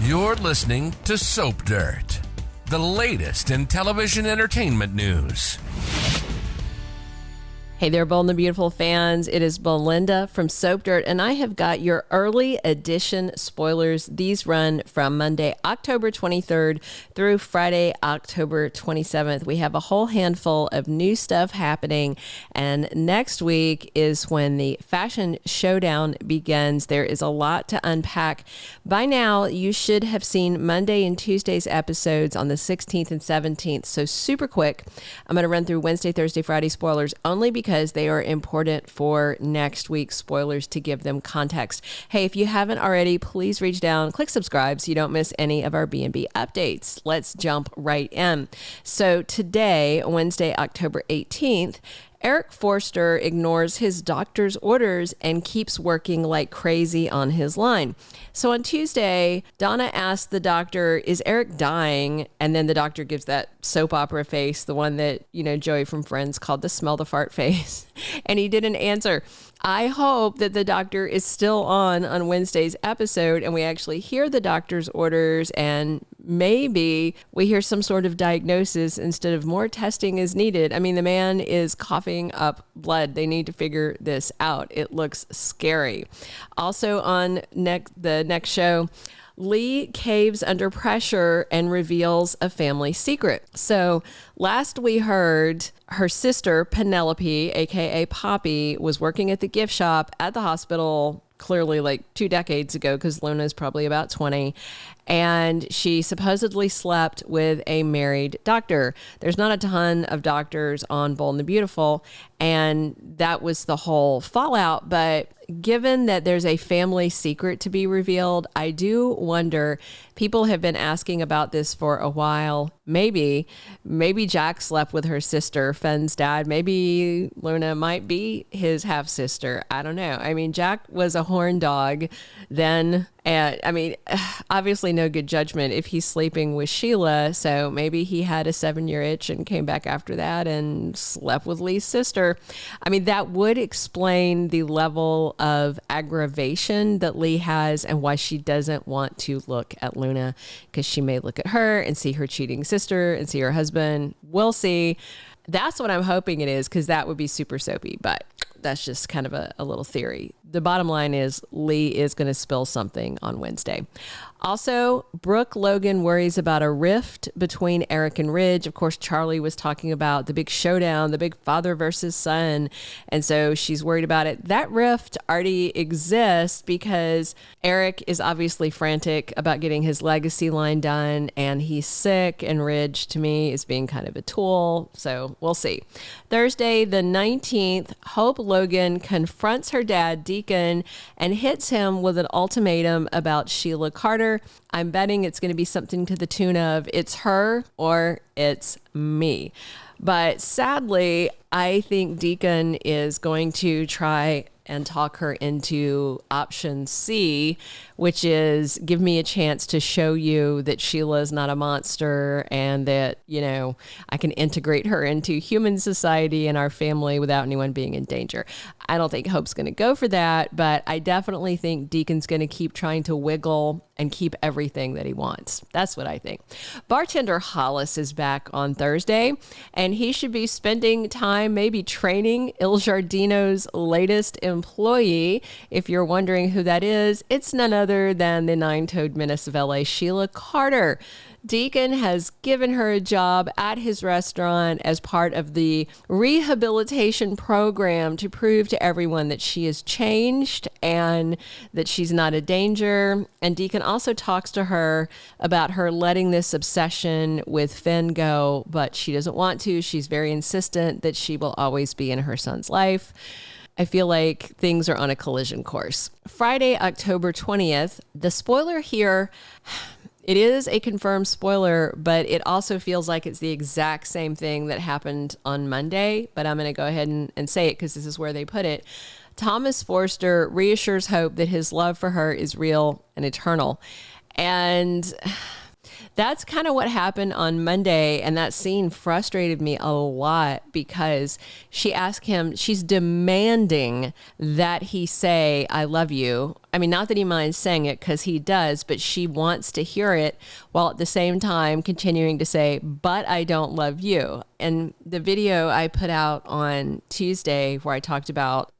You're listening to Soap Dirt, the latest in television entertainment news. Hey there, Bold and the Beautiful fans. It is Belinda from Soap Dirt, and I have got your early edition spoilers. These run from Monday, October 23rd through Friday, October 27th. We have a whole handful of new stuff happening, and next week is when the fashion showdown begins. There is a lot to unpack. By now, you should have seen Monday and Tuesday's episodes on the 16th and 17th, so super quick. I'm going to run through Wednesday, Thursday, Friday spoilers only because they are important for next week's spoilers to give them context. Hey, if you haven't already, please reach down, click subscribe so you don't miss any of our B&B updates. Let's jump right in. So today, Wednesday, October 18th, Eric Forrester ignores his doctor's orders and keeps working like crazy on his line. So on Tuesday, Donna asked the doctor, is Eric dying? And then the doctor gives that soap opera face, the one that, Joey from Friends called the smell the fart face. And he didn't answer. I hope that the doctor is still on Wednesday's episode and we actually hear the doctor's orders and maybe we hear some sort of diagnosis instead of more testing is needed. I mean, the man is coughing up blood. They need to figure this out. It looks scary. Also on the next show, Lee caves under pressure and reveals a family secret. So last we heard her sister, Penelope, aka Poppy, was working at the gift shop at the hospital clearly like 2 decades ago because Luna's probably about 20. And she supposedly slept with a married doctor. There's not a ton of doctors on Bold and the Beautiful, and that was the whole fallout. But given that there's a family secret to be revealed, I do wonder, people have been asking about this for a while. Maybe Jack slept with her sister, Fenn's dad. Maybe Luna might be his half-sister. I don't know. I mean, Jack was a horn dog then. And I mean, obviously no good judgment if he's sleeping with Sheila. So maybe he had a 7-year itch and came back after that and slept with Lee's sister. I mean, that would explain the level of aggravation that Lee has and why she doesn't want to look at Luna, because she may look at her and see her cheating sister and see her husband. We'll see. That's what I'm hoping it is, because that would be super soapy, but that's just kind of a little theory. The bottom line is Lee is going to spill something on Wednesday. Also, Brooke Logan worries about a rift between Eric and Ridge. Of course, Charlie was talking about the big showdown, the big father versus son. And so she's worried about it. That rift already exists because Eric is obviously frantic about getting his legacy line done and he's sick, and Ridge to me is being kind of a tool. So we'll see. Thursday, the 19th, Hope Logan confronts her dad, Deacon, and hits him with an ultimatum about Sheila Carter. I'm betting it's going to be something to the tune of, it's her or it's me. But sadly, I think Deacon is going to try and talk her into option C, which is give me a chance to show you that Sheila is not a monster and that, I can integrate her into human society and our family without anyone being in danger. I don't think Hope's going to go for that, but I definitely think Deacon's going to keep trying to wiggle and keep everything that he wants. That's what I think. Bartender Hollis is back on Thursday, and he should be spending time maybe training Il Giardino's latest employee. If you're wondering who that is, it's none other than the nine-toed menace of LA, Sheila Carter. Deacon has given her a job at his restaurant as part of the rehabilitation program to prove to everyone that she has changed and that she's not a danger. And Deacon also talks to her about her letting this obsession with Fenn go, but she doesn't want to. She's very insistent that she will always be in her son's life. I feel like things are on a collision course. Friday, October 20th, the spoiler here, it is a confirmed spoiler, but it also feels like it's the exact same thing that happened on Monday. But I'm going to go ahead and say it because this is where they put it. Thomas Forster reassures Hope that his love for her is real and eternal. And that's kind of what happened on Monday. And that scene frustrated me a lot because she asked him, she's demanding that he say, I love you. I mean, not that he minds saying it because he does, but she wants to hear it while at the same time continuing to say, but I don't love you. And the video I put out on Tuesday where I talked about,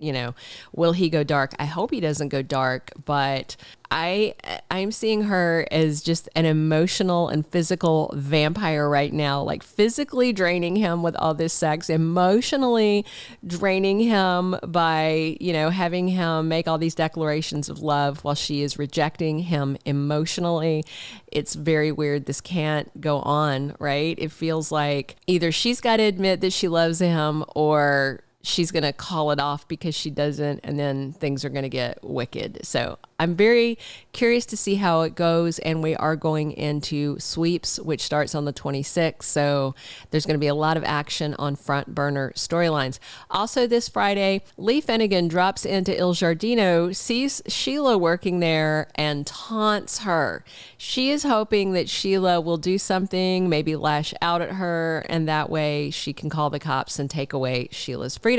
will he go dark? I hope he doesn't go dark, but I'm seeing her as just an emotional and physical vampire right now, like physically draining him with all this sex, emotionally draining him by, having him make all these declarations of love while she is rejecting him emotionally. It's very weird. This can't go on, right? It feels like either she's got to admit that she loves him or she's going to call it off because she doesn't, and then things are going to get wicked. So I'm very curious to see how it goes, and we are going into sweeps, which starts on the 26th. So there's going to be a lot of action on front burner storylines. Also this Friday, Lee Finnegan drops into Il Giardino, sees Sheila working there, and taunts her. She is hoping that Sheila will do something, maybe lash out at her, and that way she can call the cops and take away Sheila's freedom.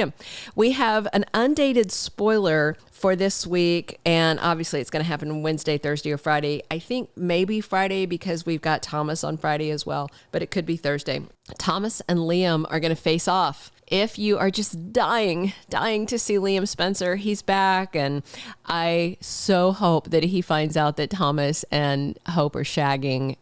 We have an undated spoiler for this week, and obviously it's going to happen Wednesday, Thursday, or Friday. I think maybe Friday because we've got Thomas on Friday as well, but it could be Thursday. Thomas and Liam are going to face off. If you are just dying to see Liam Spencer, he's back, and I so hope that he finds out that Thomas and Hope are shagging.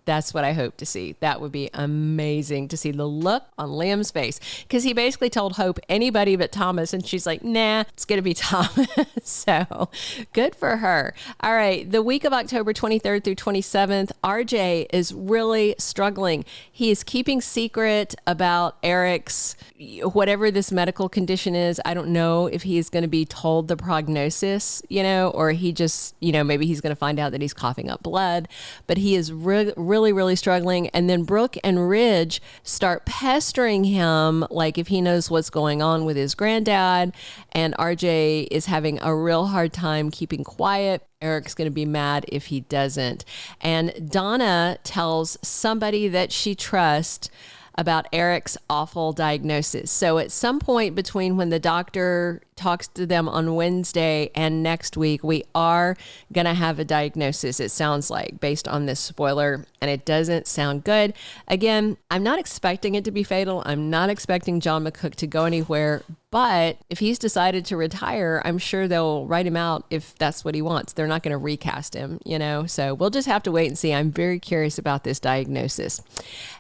That's what I hope to see. That would be amazing to see the look on Liam's face, because he basically told Hope anybody but Thomas, and she's like, nah, it's going to be Thomas. So good for her. All right. The week of October 23rd through 27th, RJ is really struggling. He is keeping secret about Eric's, whatever this medical condition is. I don't know if he's going to be told the prognosis, or he just, maybe he's going to find out that he's coughing up blood, but he is really struggling. And then Brooke and Ridge start pestering him like if he knows what's going on with his granddad, and RJ is having a real hard time keeping quiet. Eric's going to be mad if he doesn't. And Donna tells somebody that she trusts about Eric's awful diagnosis. So at some point between when the doctor talks to them on Wednesday and next week, we are going to have a diagnosis, it sounds like, based on this spoiler, and it doesn't sound good. Again, I'm not expecting it to be fatal. I'm not expecting John McCook to go anywhere, but if he's decided to retire, I'm sure they'll write him out if that's what he wants. They're not going to recast him, so we'll just have to wait and see. I'm very curious about this diagnosis.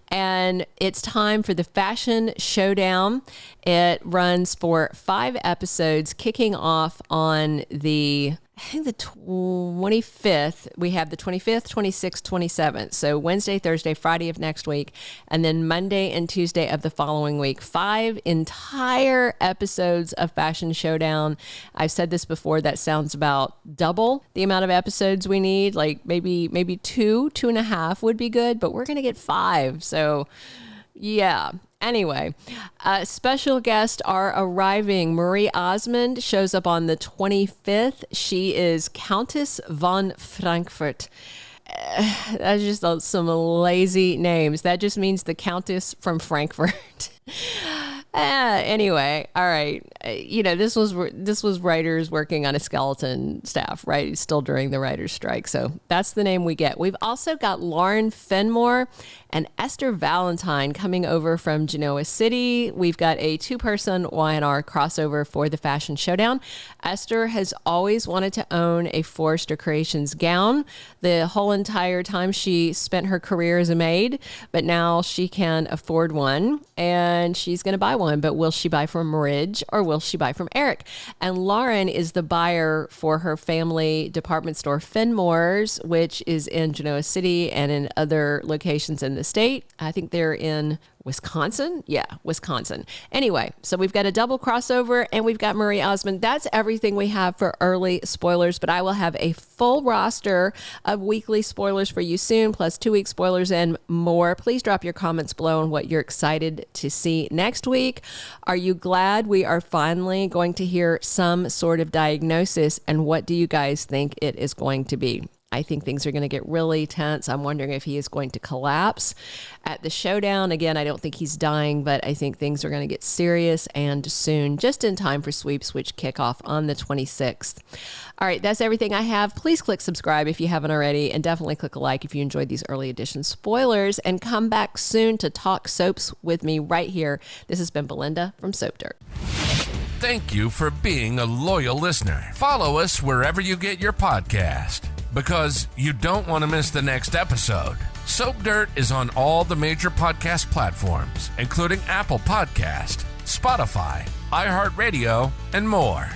And it's time for the Fashion Showdown. It runs for 5 episodes, kicking off on the 25th. We have the 25th, 26th, 27th. So Wednesday, Thursday, Friday of next week, and then Monday and Tuesday of the following week. 5 entire episodes of Fashion Showdown. I've said this before, that sounds about double the amount of episodes we need. Like maybe 2.5 would be good, but we're going to get 5. So yeah. Anyway, special guests are arriving. Marie Osmond shows up on the 25th. She is Countess von Frankfurt. That's just some lazy names. That just means the Countess from Frankfurt. Anyway, all right. This was writers working on a skeleton staff, right? Still during the writers' strike. So that's the name we get. We've also got Lauren Fenmore and Esther Valentine coming over from Genoa City. We've got a 2-person Y&R crossover for the Fashion Showdown. Esther has always wanted to own a Forrester Creations gown the whole entire time she spent her career as a maid, but now she can afford one and she's going to buy one. But will she buy from Ridge or will she buy from Eric? And Lauren is the buyer for her family department store Fenmore's, which is in Genoa City and in other locations in the state. I think they're in Wisconsin? Yeah, Wisconsin. Anyway, so we've got a double crossover and we've got Marie Osmond. That's everything we have for early spoilers, but I will have a full roster of weekly spoilers for you soon, plus 2-week spoilers and more. Please drop your comments below on what you're excited to see next week. Are you glad we are finally going to hear some sort of diagnosis, and what do you guys think it is going to be? I think things are going to get really tense. I'm wondering if he is going to collapse at the showdown. Again, I don't think he's dying, but I think things are going to get serious and soon, just in time for sweeps, which kick off on the 26th. All right, that's everything I have. Please click subscribe if you haven't already, and definitely click a like if you enjoyed these early edition spoilers, and come back soon to talk soaps with me right here. This has been Belinda from Soap Dirt. Thank you for being a loyal listener. Follow us wherever you get your podcast, because you don't want to miss the next episode. Soap Dirt is on all the major podcast platforms, including Apple Podcast, Spotify, iHeartRadio, and more.